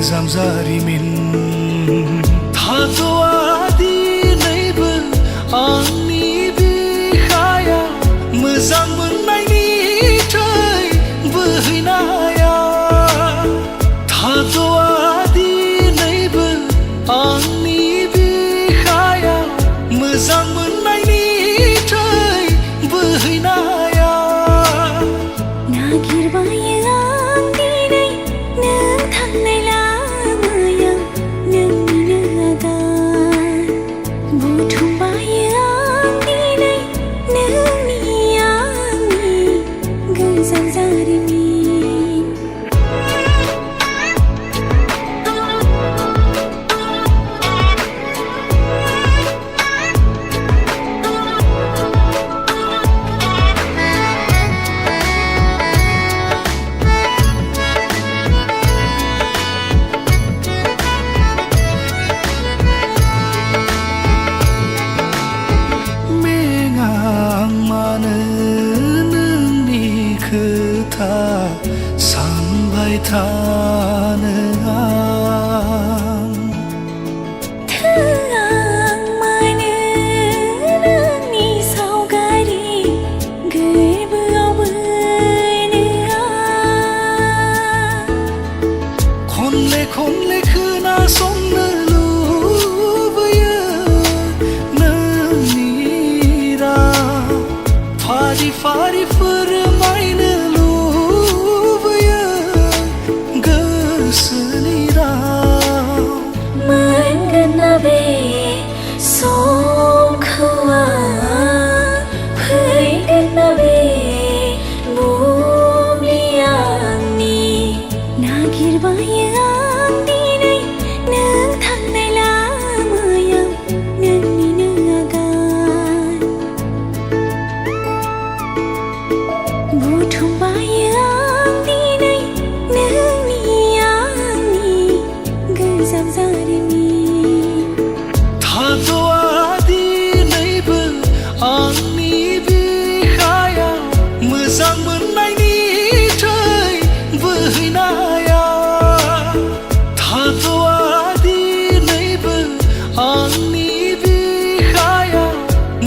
गोजाम जारिमिन थाथ'आ दिनैबो आंनि बिखाया मोजां मोननायनि थै बोहैनाया थाथ'आ दिनैबो आंनि बिखाया मोजां मोननायनि थै बोहैनाया नागिरबायो आं दिनै नों थांनाय लामायाव नोंनिनो आगान बुथुमबायो आं दिनै नोंनि आंनि गोजाम जारिमिन खोथा सानबाय थानो आं आं मानो नोंनि सावगारि गोरबोआव बोनो आं खनले खनले खोनासंनो लुबैयो नोंनि राव फारि फारि फोरमायनो लुबैयो गोसोनि राव मोनगोन ना बे समखौ आं फैगोन ना बे बुब्लि आंनि नागिरबायो आं दिनै नों थांनाय लामायाव नोंनिनो आगान बुथुमबायो आं दिनै नोंनि आंनि गोजाम जारिमिन थाथ'आ दिनैबो आंनि बिखाया मोजां मोननायनि थै बोहैनाया थाथ'आ दिनैबो आंनि बिखाया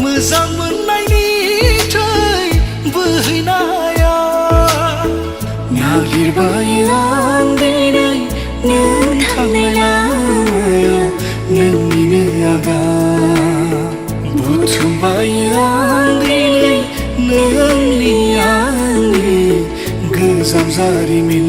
मोजां मोननायनि थै बोहैनाया नागिरबायो आं दिनै नों थांनाय लामायाव नोंनिनो आगान बुथुमबायो आं दिनै नोंनि आंनि गोजाम जारिमिन